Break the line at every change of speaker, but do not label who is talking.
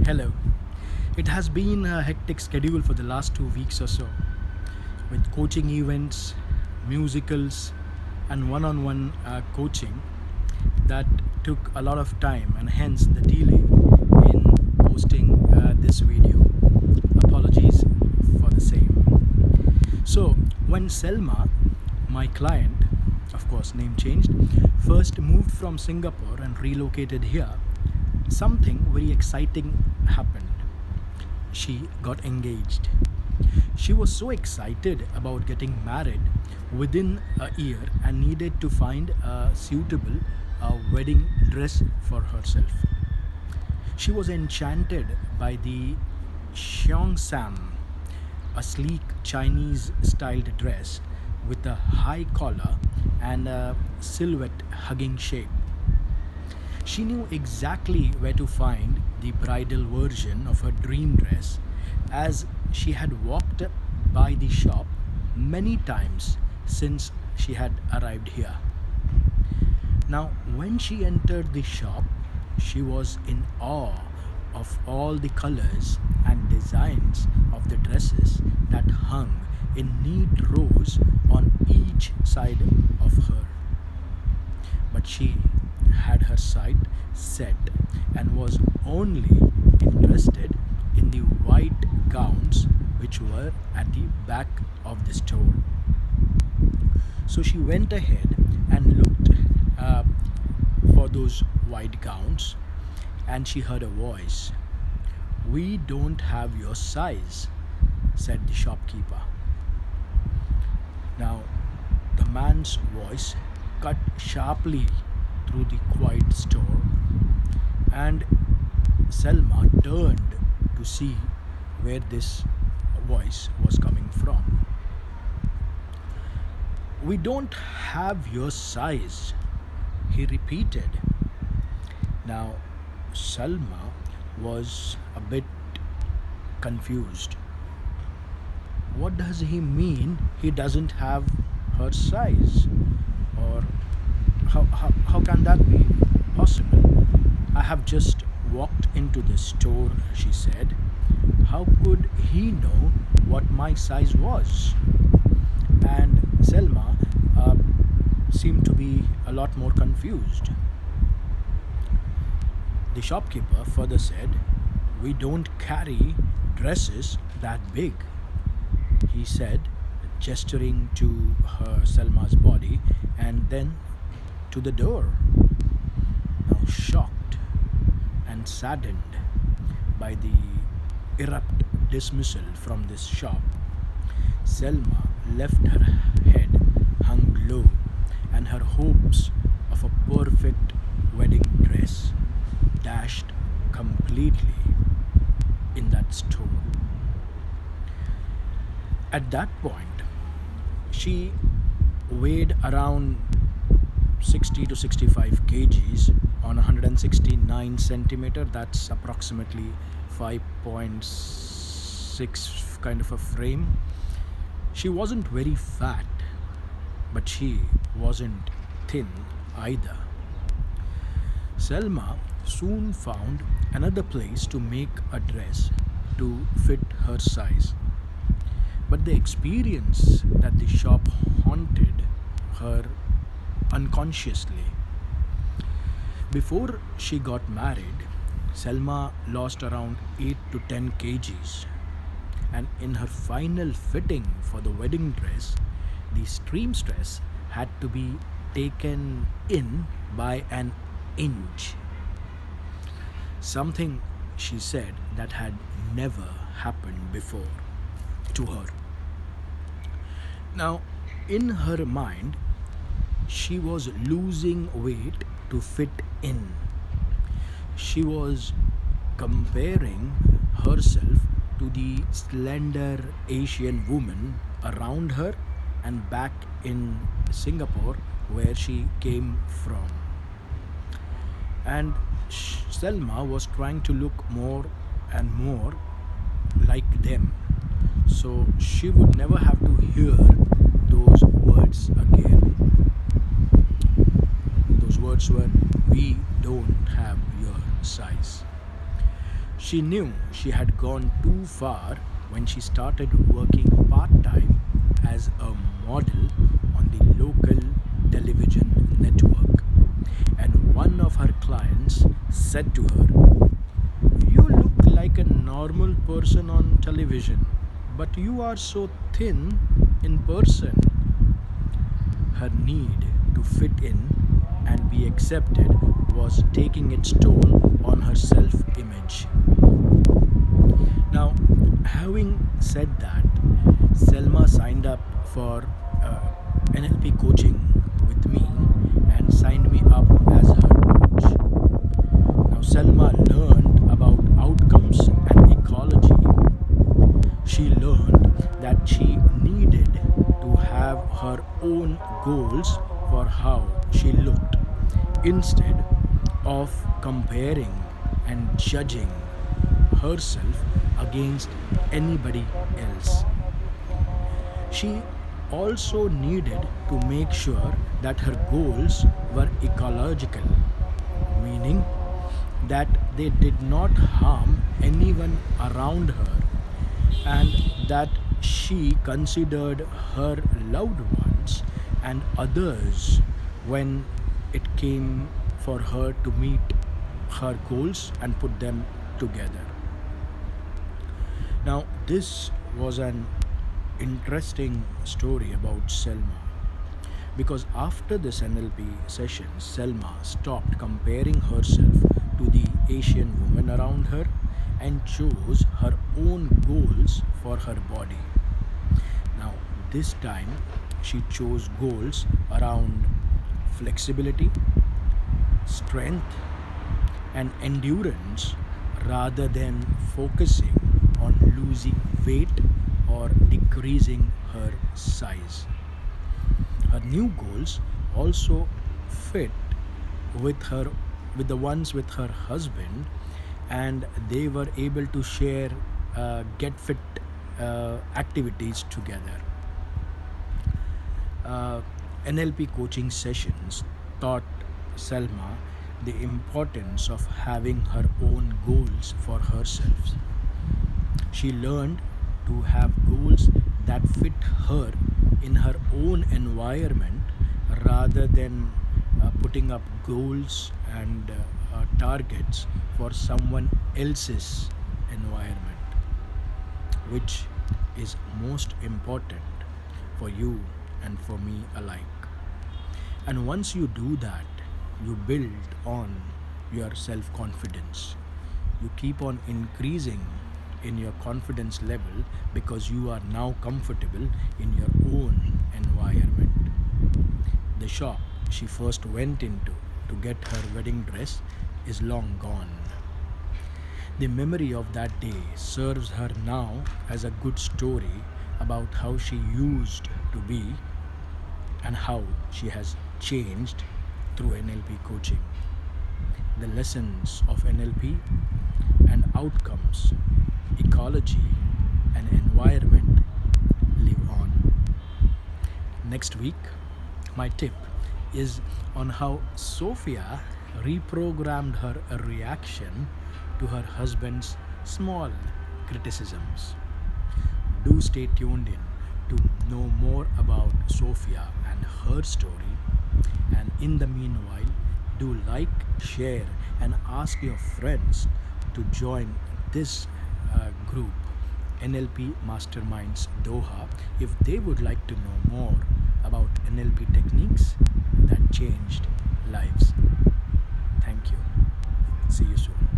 Hello. It has been a hectic schedule for the last 2 weeks or so, with coaching events, musicals, and one on one coaching that took a lot of time, and hence the delay in posting this video. Apologies for the same. So, when Selma, my client, of course, name changed, first moved from Singapore and relocated here, something very exciting happened. She got engaged. She was so excited about getting married within a year and needed to find a suitable wedding dress for herself. She was enchanted by the Xiangsam, a sleek Chinese styled dress with a high collar and a silhouette hugging shape. She knew exactly where to find the bridal version of her dream dress, as she had walked by the shop many times since she had arrived here. Now, when she entered the shop, she was in awe of all the colors and designs of the dresses that hung in neat rows on each side of her. But she had her sight set and was only interested in the white gowns which were at the back of the store. So she went ahead and looked uh, for those white gowns, and she heard a voice. "We don't have your size," said the shopkeeper. Now, the man's voice cut sharply through the quiet store, and Selma turned to see where this voice was coming from. "We don't have your size," he repeated. Now, Selma was a bit confused. What does he mean he doesn't have her size? Or how can that be possible? "I have just walked into the store," she said. "How could he know what my size was?" And Selma seemed to be a lot more confused. The shopkeeper further said, "We don't carry dresses that big," he said, gesturing to her Selma's body and then to the door. Now, shocked and saddened by the abrupt dismissal from this shop, Selma left her head hung low, and her hopes of a perfect wedding dress dashed completely in that store. At that point, she weighed around 60 to 65 kgs on 169 centimeter. That's approximately 5.6 kind of a frame. She wasn't very fat, but she wasn't thin either. Selma soon found another place to make a dress to fit her size. But the experience that the shop haunted her unconsciously. Before she got married, Selma lost around 8 to 10 kgs, and in her final fitting for the wedding dress, the seamstress had to be taken in by an inch. Something, she said, that had never happened before to her. Now, in her mind, she was losing weight to fit in. She was comparing herself to the slender Asian woman around her and back in Singapore where she came from. And Selma was trying to look more and more like them, so she would never have to hear those words again. Those words were, "We don't have your size." She knew she had gone too far when she started working part time as a model on the local television network. And one of her clients said to her, "You look like a normal person on television, but you are so thin in person." Her need to fit in and be accepted was taking its toll on her self image. Now, having said that, Selma signed up for NLP coaching with me and signed me up as her coach. Now, Selma learned about outcomes and ecology. She learned that she needed to have her own goals for how she looked instead of comparing and judging herself against anybody else. She also needed to make sure that her goals were ecological, meaning that they did not harm anyone around her and that she considered her loved ones and others when it came for her to meet her goals and put them together. Now, this was an interesting story about Selma because after this NLP session, Selma stopped comparing herself to the Asian women around her and chose her own goals for her body. Now, this time she chose goals around flexibility, strength, and endurance rather than focusing on losing weight or decreasing her size. Her new goals also fit with her with the ones with her husband, and they were able to share get fit activities together. uh, NLP coaching sessions taught Selma the importance of having her own goals for herself. She learned to have goals that fit her in her own environment rather than putting up goals and targets for someone else's environment, which is most important for you and for me alike. And once you do that, you build on your self confidence. You keep on increasing in your confidence level because you are now comfortable in your own environment. The shop she first went into to get her wedding dress is long gone. The memory of that day serves her now as a good story about how she used to be and how she has changed through NLP coaching. The lessons of NLP and outcomes, ecology, and environment live on. Next week, my tip is on how Sophia reprogrammed her reaction to her husband's small criticisms. Do stay tuned in to know more about Sophia and her story. And in the meanwhile, do like, share, and ask your friends to join this group, NLP Masterminds Doha, if they would like to know more about NLP techniques that changed lives. Thank you. See you soon.